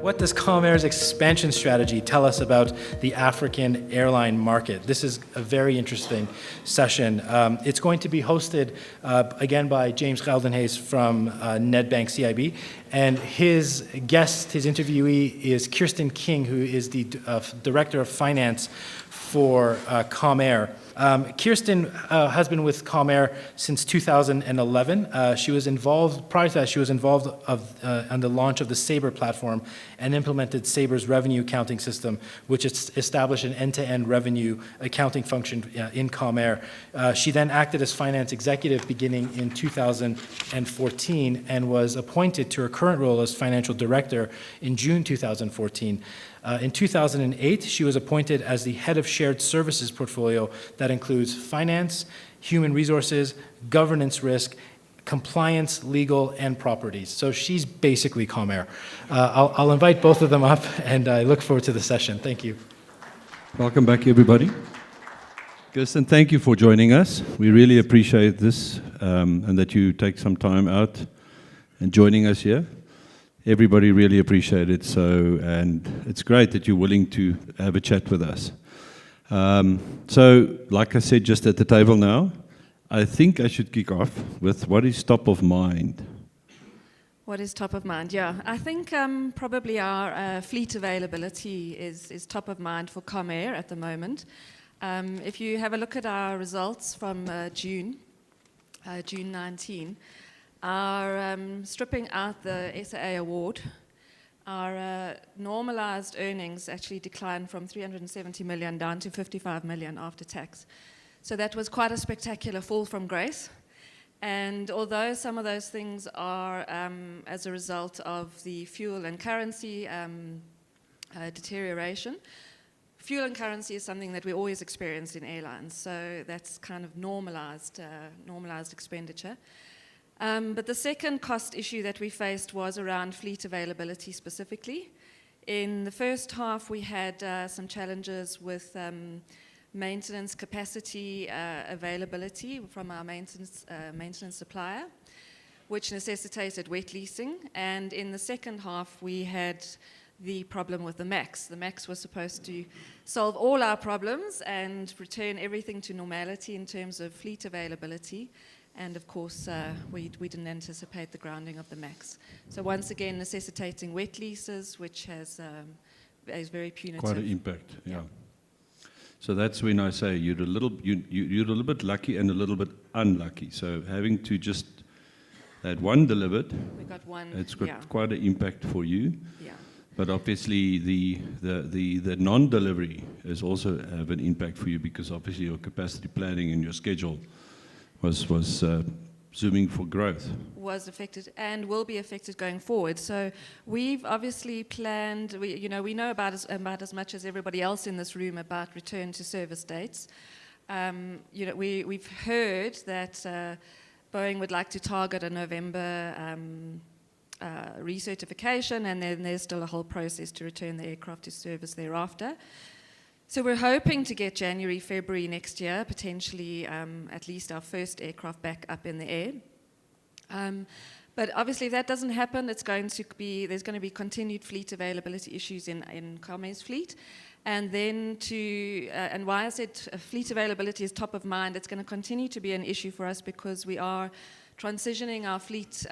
What does Comair's expansion strategy tell us about the African airline market? This is a very interesting session. It's going to be hosted again by James Geldenhuys from Nedbank CIB, and his guest, his interviewee, is Kirsten King, who is the Director of Finance for Comair. Kirsten has been with Comair since 2011. She was involved, prior to that, she was involved on the launch of the Sabre platform and implemented Sabre's revenue accounting system, which established an end-to-end revenue accounting function in Comair. She then acted as finance executive beginning in 2014 and was appointed to her current role as financial director in June 2014. In 2008, she was appointed as the head of shared services portfolio that includes finance, human resources, governance risk, compliance, legal, and properties. So she's basically Comair. I'll invite both of them up, and I look forward to the session. Thank you. Welcome back, everybody. Kirsten, thank you for joining us. We really appreciate this and that you take some time out and joining us here. Everybody really appreciate it. And it's great that you're willing to have a chat with us. So, like I said just at the table now, I think I should kick off with what is top of mind. What is top of mind? Yeah, I think probably our fleet availability is top of mind for Comair at the moment. If you have a look at our results from June 19, our stripping out the SAA award, our normalized earnings actually declined from 370 million down to 55 million after tax. So that was quite a spectacular fall from grace. And although some of those things are as a result of the fuel and currency deterioration, fuel and currency is something that we always experience in airlines. So that's kind of normalized expenditure. But the second cost issue that we faced was around fleet availability specifically. In the first half, we had some challenges with maintenance capacity availability from our maintenance supplier, which necessitated wet leasing. And in the second half, we had the problem with the MAX. The MAX was supposed to solve all our problems and return everything to normality in terms of fleet availability. And of course, we didn't anticipate the grounding of the MAX. So once again, necessitating wet leases, which is very punitive. Quite an impact, yeah. So that's when I say you're a little bit lucky and a little bit unlucky. So having to just that one delivered, we got one. It's got quite an impact for you. Yeah. But obviously the non-delivery is also have an impact for you because obviously your capacity planning and your schedule was zooming for growth. Was affected and will be affected going forward. So we've obviously planned, we know about as much as everybody else in this room about return to service dates. We've heard that Boeing would like to target a November recertification, and then there's still a whole process to return the aircraft to service thereafter. So we're hoping to get January, February next year, potentially at least our first aircraft back up in the air. But obviously if that doesn't happen, there's going to be continued fleet availability issues in Comair's fleet. And then and why I said fleet availability is top of mind, it's going to continue to be an issue for us because we are transitioning our fleet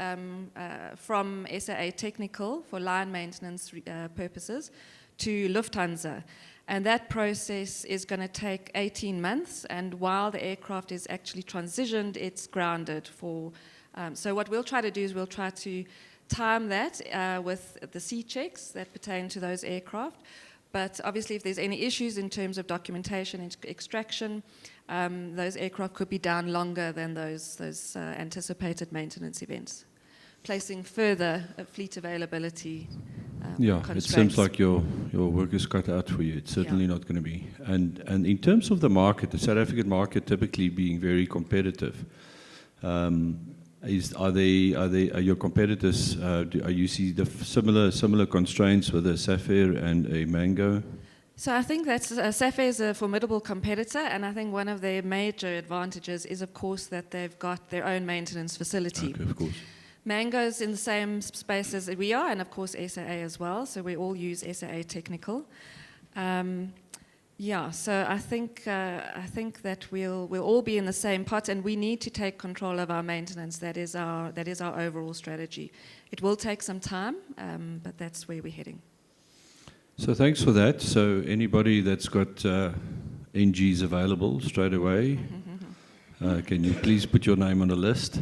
from SAA technical for line maintenance purposes to Lufthansa. And that process is going to take 18 months, and while the aircraft is actually transitioned, it's grounded for... so what we'll try to do is we'll try to time that with the C checks that pertain to those aircraft. But obviously if there's any issues in terms of documentation and extraction, those aircraft could be down longer than those anticipated maintenance events, placing further fleet availability constraints. It seems like your work is cut out for you. It's certainly not going to be. And in terms of the market, the South African market typically being very competitive, are your competitors? Are you see the similar constraints with a Sapphire and a Mango? So I think that Sapphire is a formidable competitor, and I think one of their major advantages is, of course, that they've got their own maintenance facility. Okay, of course. Mango's in the same space as we are, and of course SAA as well. So we all use SAA Technical. So I think that we'll all be in the same pot, and we need to take control of our maintenance. That is our overall strategy. It will take some time, but that's where we're heading. So thanks for that. So anybody that's got NGs available straight away, can you please put your name on the list?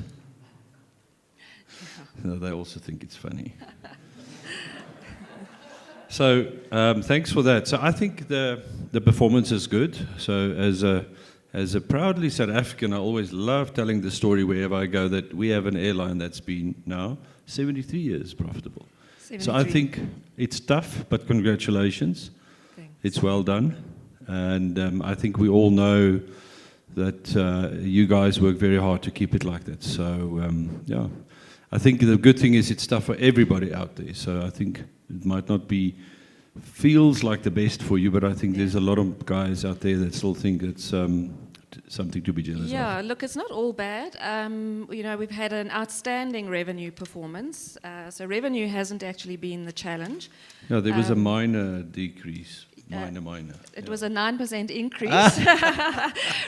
No, they also think it's funny. So thanks for that. So I think the performance is good. So as a proudly South African, I always love telling the story wherever I go that we have an airline that's been now 73 years profitable. 73. So I think it's tough, but congratulations. Thanks. It's well done. And I think we all know that you guys work very hard to keep it like that. So I think the good thing is it's tough for everybody out there. So I think it might not be, feels like the best for you, but I think there's a lot of guys out there that still think it's something to be jealous of. Yeah, look, it's not all bad. We've had an outstanding revenue performance. So revenue hasn't actually been the challenge. No, there was a minor decrease. Minor. It was a 9% increase.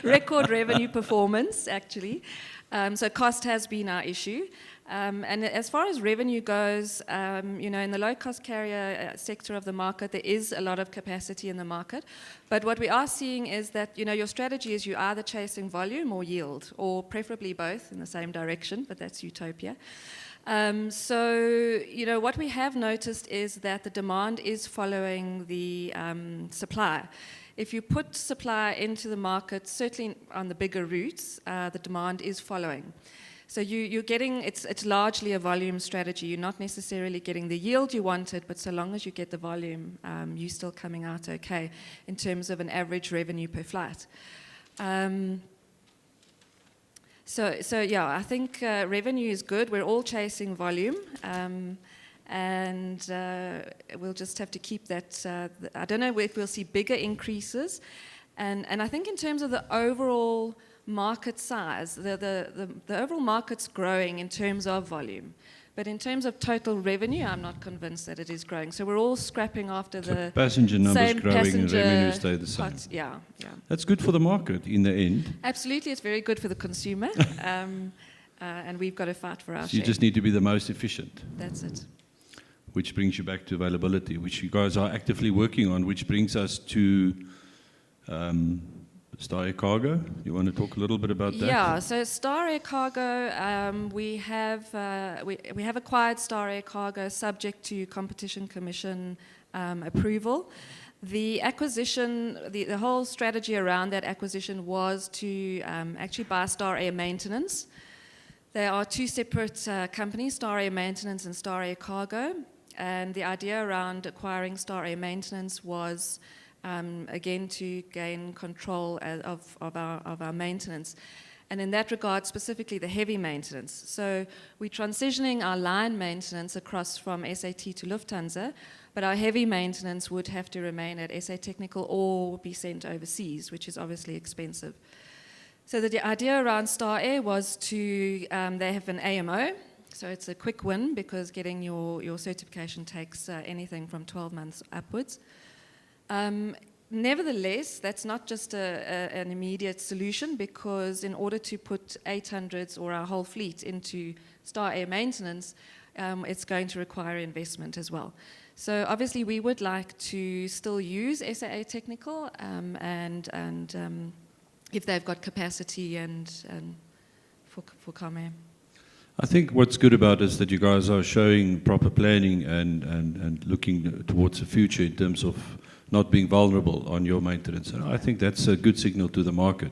Record revenue performance, actually. So cost has been our issue. And as far as revenue goes, in the low-cost carrier sector of the market, there is a lot of capacity in the market. But what we are seeing is that, your strategy is you're either chasing volume or yield, or preferably both in the same direction, but that's utopia. What we have noticed is that the demand is following the supply. If you put supply into the market, certainly on the bigger routes, the demand is following. So you're getting, it's largely a volume strategy. You're not necessarily getting the yield you wanted, but so long as you get the volume, you're still coming out okay in terms of an average revenue per flight. I think revenue is good. We're all chasing volume, and we'll just have to keep that. I don't know if we'll see bigger increases, and I think in terms of the overall market size, the overall market's growing in terms of volume, but in terms of total revenue, I'm not convinced that it is growing. So we're all scrapping after the passenger numbers same growing passenger and revenue stay the same. Yeah. That's good for the market in the end. Absolutely, it's very good for the consumer, and we've got to fight for our So share. you just need to be the most efficient. That's it. Which brings you back to availability, which you guys are actively working on, which brings us to Star Air Cargo. You want to talk a little bit about that? Yeah, so Star Air Cargo, we have acquired Star Air Cargo subject to Competition Commission approval. The acquisition, the whole strategy around that acquisition was to actually buy Star Air Maintenance. There are two separate companies, Star Air Maintenance and Star Air Cargo, and the idea around acquiring Star Air Maintenance was again to gain control of our maintenance, and in that regard specifically the heavy maintenance. So we're transitioning our line maintenance across from SAT to Lufthansa, but our heavy maintenance would have to remain at SA Technical or be sent overseas, which is obviously expensive. So the idea around Star Air was to, they have an AMO, so it's a quick win because getting your certification takes anything from 12 months upwards. Nevertheless, that's not just an immediate solution, because in order to put 800s or our whole fleet into Star Air Maintenance, it's going to require investment as well. So obviously we would like to still use SAA Technical and if they've got capacity and for Comair. I think what's good about it is that you guys are showing proper planning and looking towards the future in terms of not being vulnerable on your maintenance. And I think that's a good signal to the market,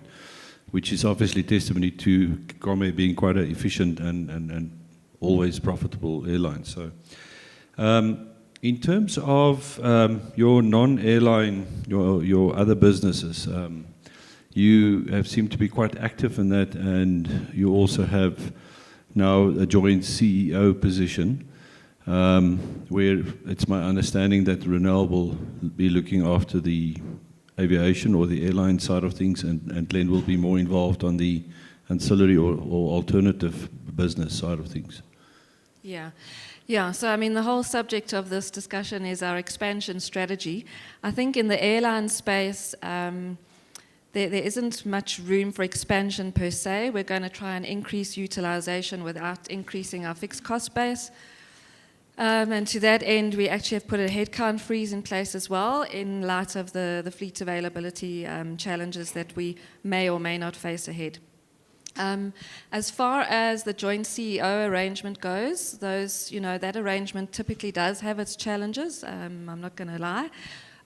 which is obviously testimony to Comair being quite an efficient and always profitable airline. So in terms of your non-airline, your other businesses, you have seemed to be quite active in that, and you also have now a joint CEO position, where it's my understanding that Renel will be looking after the aviation or the airline side of things, and Glenn will be more involved on the ancillary or alternative business side of things. Yeah. So, I mean, the whole subject of this discussion is our expansion strategy. I think in the airline space, there isn't much room for expansion per se. We're going to try and increase utilization without increasing our fixed cost base. And to that end, we actually have put a headcount freeze in place as well in light of the fleet availability challenges that we may or may not face ahead. As far as the joint CEO arrangement goes, that arrangement typically does have its challenges. I'm not going to lie.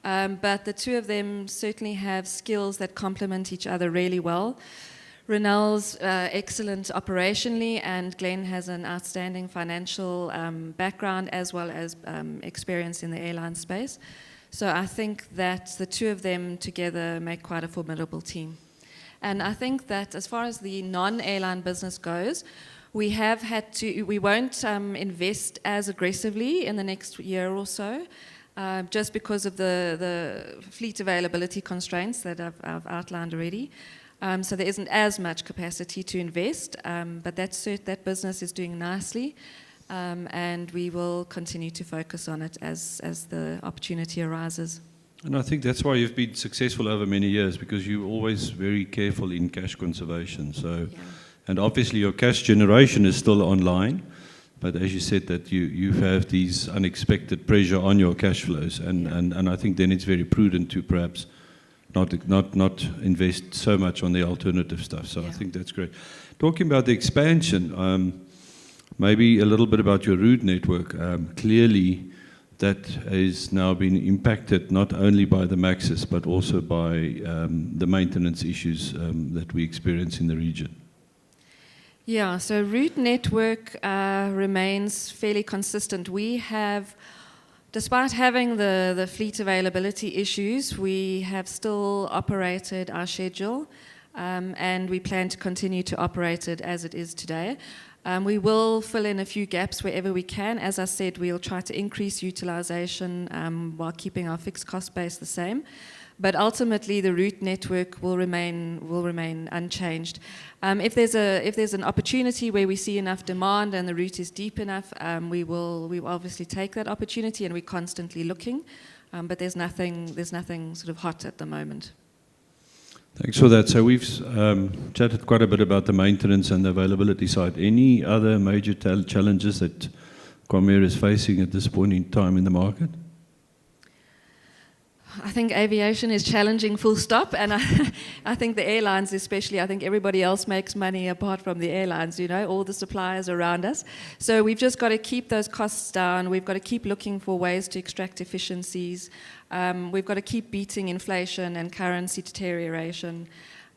But the two of them certainly have skills that complement each other really well. Ronel's excellent operationally, and Glenn has an outstanding financial background as well as experience in the airline space. So I think that the two of them together make quite a formidable team. And I think that as far as the non-airline business goes, we won't invest as aggressively in the next year or so. Just because of the fleet availability constraints that I've outlined already. So there isn't as much capacity to invest, but that business is doing nicely, and we will continue to focus on it as the opportunity arises. And I think that's why you've been successful over many years, because you're always very careful in cash conservation. So, and obviously your cash generation is still online. But as you said, that you have these unexpected pressure on your cash flows, and I think then it's very prudent to perhaps not invest so much on the alternative stuff. So I think that's great. Talking about the expansion, maybe a little bit about your route network. Clearly, that has now been impacted not only by the MAXes, but also by the maintenance issues that we experience in the region. Yeah, so route network remains fairly consistent. We have, despite having the fleet availability issues, we have still operated our schedule, and we plan to continue to operate it as it is today. We will fill in a few gaps wherever we can. As I said, we'll try to increase utilization while keeping our fixed cost base the same. But ultimately, the route network will remain unchanged. If there's an opportunity where we see enough demand and the route is deep enough, we will obviously take that opportunity, and we're constantly looking. But there's nothing sort of hot at the moment. Thanks for that. So we've chatted quite a bit about the maintenance and the availability side. Any other major challenges that Comair is facing at this point in time in the market? I think aviation is challenging, full stop, and I think the airlines especially, I think everybody else makes money apart from the airlines, all the suppliers around us. So we've just got to keep those costs down. We've got to keep looking for ways to extract efficiencies. We've got to keep beating inflation and currency deterioration.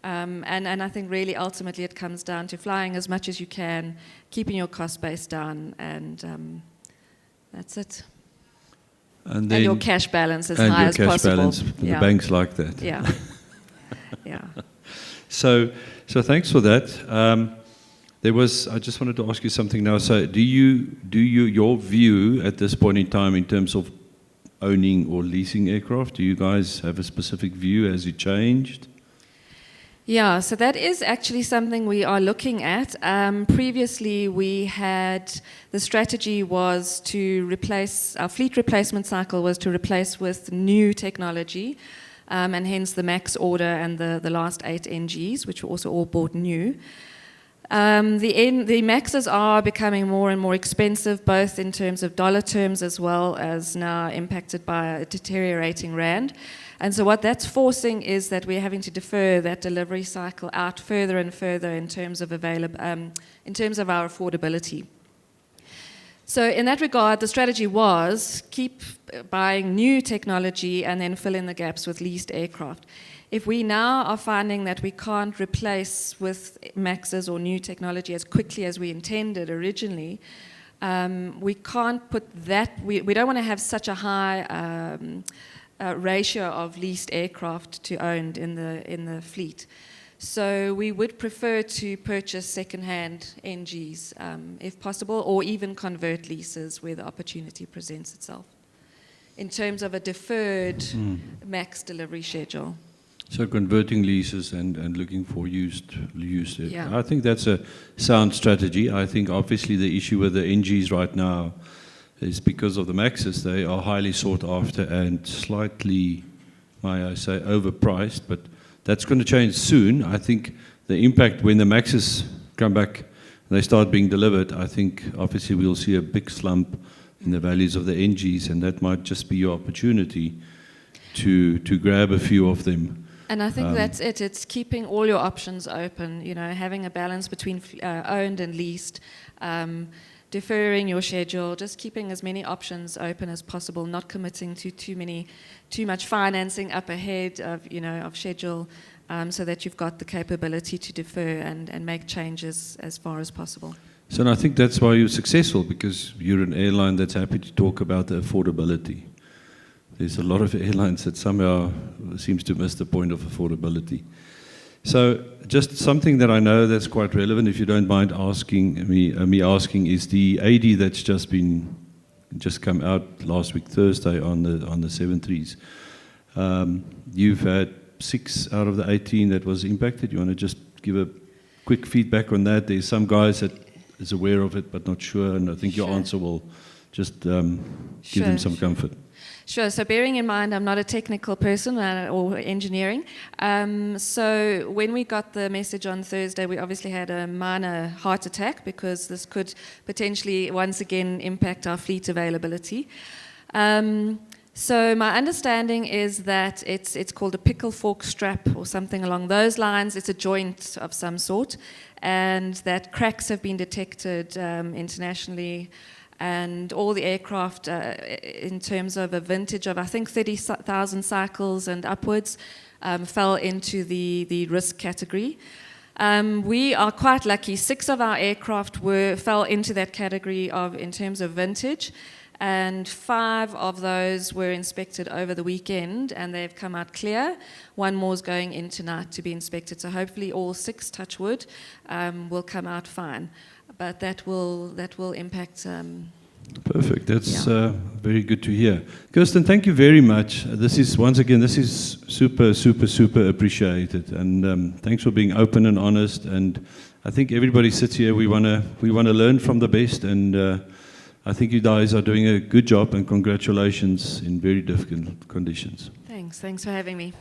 And I think really ultimately it comes down to flying as much as you can, keeping your cost base down, and that's it. And your cash balance as high as possible. Balance. The banks like that. Yeah. Yeah. So thanks for that. I just wanted to ask you something now. So your view at this point in time in terms of owning or leasing aircraft, do you guys have a specific view? Has it changed? Yeah, so that is actually something we are looking at. Previously, the strategy was to replace, our fleet replacement cycle was to replace with new technology, and hence the MAX order and the last 8 NGs, which were also all bought new. The MAXs are becoming more and more expensive, both in terms of dollar terms as well as now impacted by a deteriorating rand. And so what that's forcing is that we're having to defer that delivery cycle out further and further in terms of our affordability. So in that regard, the strategy was keep buying new technology and then fill in the gaps with leased aircraft. If we now are finding that we can't replace with MAXs or new technology as quickly as we intended originally, we can't put that. We don't want to have such a high ratio of leased aircraft to owned in the fleet. So we would prefer to purchase second-hand NGs if possible, or even convert leases where the opportunity presents itself, in terms of a deferred MAX delivery schedule. So converting leases and looking for used. Yeah. I think that's a sound strategy. I think obviously the issue with the NGs right now is because of the Maxes. They are highly sought after and slightly, may I say, overpriced. But that's going to change soon. I think the impact when the Maxes come back and they start being delivered, I think obviously we'll see a big slump in the values of the NGs, and that might just be your opportunity to grab a few of them. And I think that's it. It's keeping all your options open, you know, having a balance between owned and leased, deferring your schedule, just keeping as many options open as possible, not committing to too much financing up ahead of, you know, of schedule, so that you've got the capability to defer and make changes as far as possible. So and I think that's why you're successful, because you're an airline that's happy to talk about the affordability. There's a lot of airlines that somehow seems to miss the point of affordability. So just something that I know that's quite relevant, if you don't mind asking me asking, is the AD that's just come out last week Thursday on the 737s. You've had 6 out of the 18 that was impacted. You want to just give a quick feedback on that? There's some guys that is aware of it but not sure, and I think your answer will just give them some comfort. Sure. So bearing in mind I'm not a technical person or engineering, so when we got the message on Thursday, we obviously had a minor heart attack because this could potentially once again impact our fleet availability. So my understanding is that it's called a pickle fork strap or something along those lines. It's a joint of some sort, and that cracks have been detected internationally. And all the aircraft, in terms of a vintage of, I think, 30,000 cycles and upwards, fell into the risk category. We are quite lucky. 6 of our aircraft fell into that category in terms of vintage, and 5 of those were inspected over the weekend, and they've come out clear. 1 more is going in tonight to be inspected. So hopefully all 6, touch wood, will come out fine. But that will impact. Perfect. That's very good to hear. Kirsten, thank you very much. This is super appreciated, and thanks for being open and honest. And I think everybody sits here. We wanna learn from the best, and I think you guys are doing a good job. And congratulations in very difficult conditions. Thanks for having me.